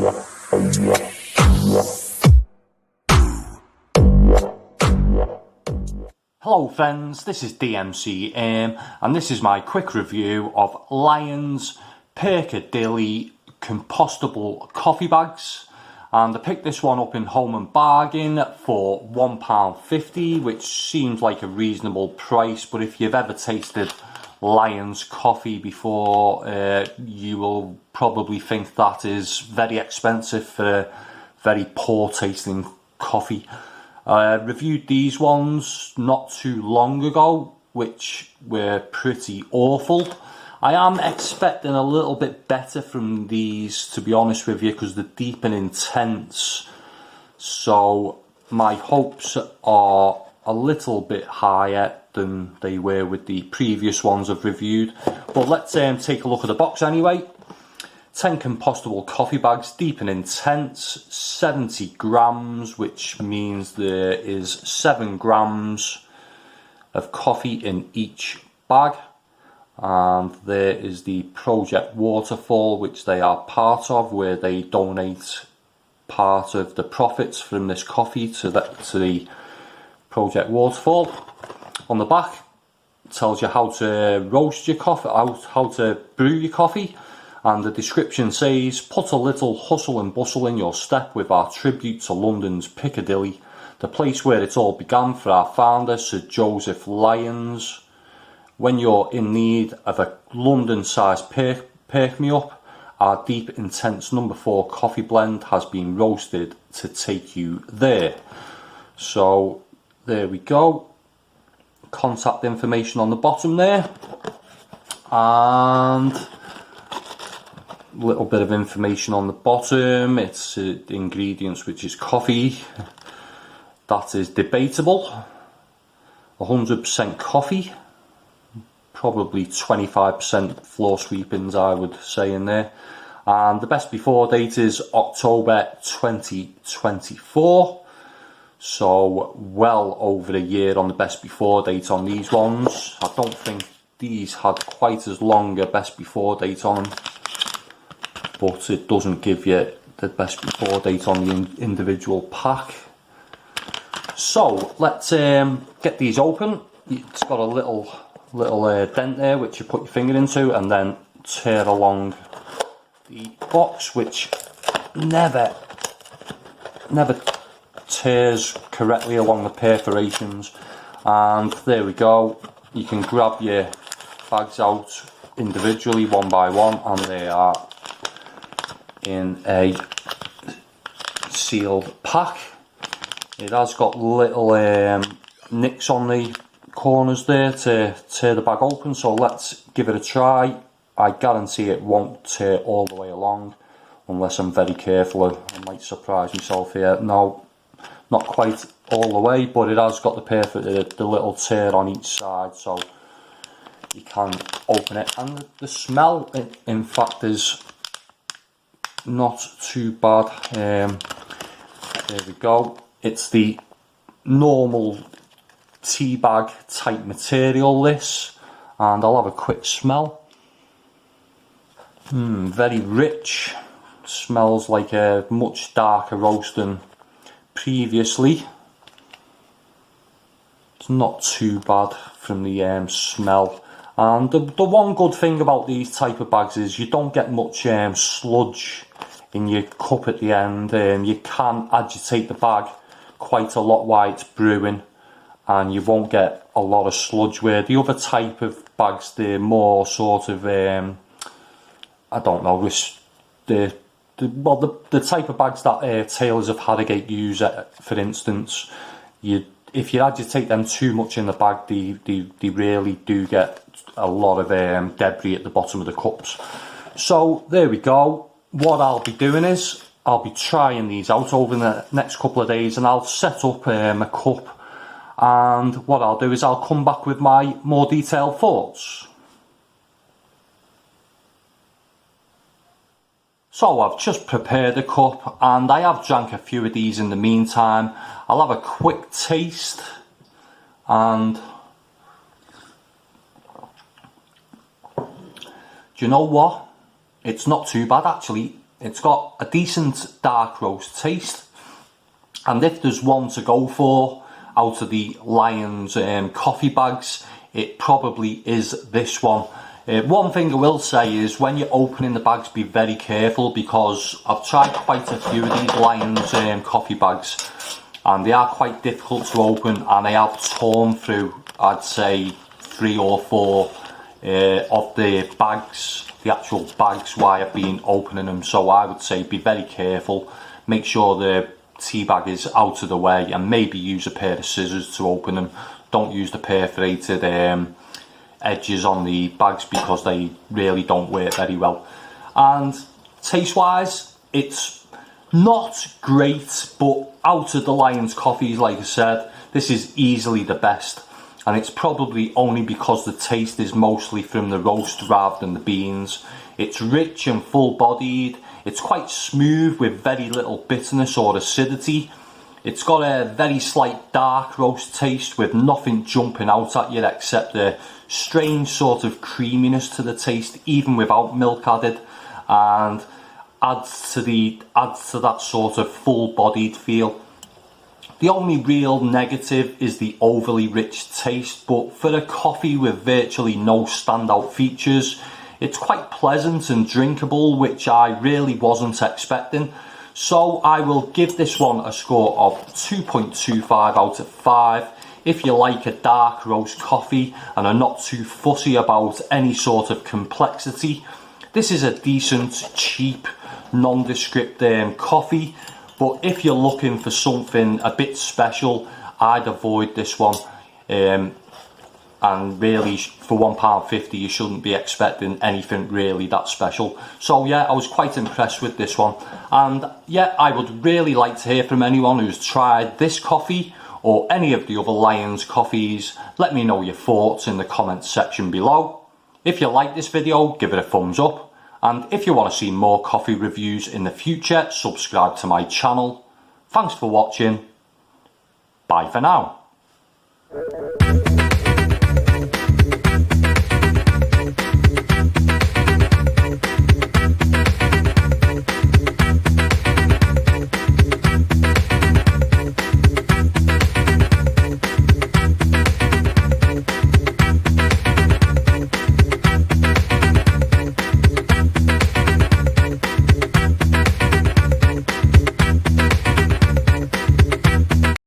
Hello friends, this is DMC and this is my quick review of Lyons Perkadilly compostable coffee bags. And I picked this one up in Home and Bargain for £1.50, which seems like a reasonable price, but if you've ever tasted Lyons coffee before, you will probably think that is very expensive for very poor tasting coffee. I reviewed these ones not too long ago, which were pretty awful. I am expecting a little bit better from these, to be honest with you, because they're deep and intense. So my hopes are a little bit higher than they were with the previous ones I've reviewed. But let's take a look at the box anyway. 10 compostable coffee bags, deep and intense, 70 grams, which means there is 7 grams of coffee in each bag. And there is the Project Waterfall, which they are part of, where they donate part of the profits from this coffee to the Project Waterfall. On the back, it tells you how to roast your coffee, how to brew your coffee. And the description says, put a little hustle and bustle in your step with our tribute to London's Piccadilly, the place where it all began for our founder, Sir Joseph Lyons. When you're in need of a London-sized perk-me-up, our deep, intense No. 4 coffee blend has been roasted to take you there. So, there we go. Contact information on the bottom there. And a little bit of information on the bottom. It's the ingredients, which is coffee. That is debatable. 100% coffee. Probably 25% floor sweepings, I would say, in there. And the best before date is October 2024. So well over a year on the best before date on these ones. I don't think these had quite as long a best before date on them, but it doesn't give you the best before date on the individual pack. So let's get these open. It's got a little dent there which you put your finger into, and then tear along the box, which never tears correctly along the perforations. And there we go. You can grab your bags out individually one by one, and they are in a sealed pack. It has got little nicks on the corners there to tear the bag open, so let's give it a try. I guarantee it won't tear all the way along unless I'm very careful. I might surprise myself here. No, not quite all the way, but it has got the little tear on each side, so you can open it. And the smell, in fact, is not too bad. There we go. It's the normal tea bag type material, this, and I'll have a quick smell. Very rich. Smells like a much darker roast than previously. It's not too bad from the smell. And the one good thing about these type of bags is you don't get much sludge in your cup at the end. You can agitate the bag quite a lot while it's brewing, and you won't get a lot of sludge, where the other type of bags, they're more sort of I don't know, the type of bags that tailors of Harrogate use, for instance. If you agitate them too much in the bag, they really do get a lot of debris at the bottom of the cups. So there we go. What I'll be doing is I'll be trying these out over the next couple of days, and I'll set up a cup, and what I'll do is I'll come back with my more detailed thoughts. So I've just prepared a cup, and I have drank a few of these in the meantime. I'll have a quick taste, and do you know what? It's not too bad actually. It's got a decent dark roast taste, and if there's one to go for out of the Lyons coffee bags, it probably is this one. One thing I will say is when you're opening the bags, be very careful, because I've tried quite a few of these Lyons coffee bags and they are quite difficult to open, and I have torn through, I'd say, 3 or 4 of the bags, the actual bags, while I've been opening them. So I would say be very careful, make sure the tea bag is out of the way, and maybe use a pair of scissors to open them. Don't use the perforated edges on the bags, because they really don't work very well. And taste wise, it's not great, but out of the Lyons coffees, like I said, this is easily the best, and it's probably only because the taste is mostly from the roast rather than the beans. It's rich and full bodied, it's quite smooth with very little bitterness or acidity. It's got a very slight dark roast taste with nothing jumping out at you except a strange sort of creaminess to the taste, even without milk added, and adds to that sort of full-bodied feel. The only real negative is the overly rich taste, but for a coffee with virtually no standout features, it's quite pleasant and drinkable, which I really wasn't expecting. So I will give this one a score of 2.25 out of 5. If you like a dark roast coffee and are not too fussy about any sort of complexity, this is a decent, cheap, nondescript coffee. But if you're looking for something a bit special, I'd avoid this one. And really, for £1.50 you shouldn't be expecting anything really that special. So yeah, I was quite impressed with this one, and yeah, I would really like to hear from anyone who's tried this coffee or any of the other Lyons coffees. Let me know your thoughts in the comments section below. If you like this video, give it a thumbs up, and if you want to see more coffee reviews in the future, subscribe to my channel. Thanks for watching. Bye for now.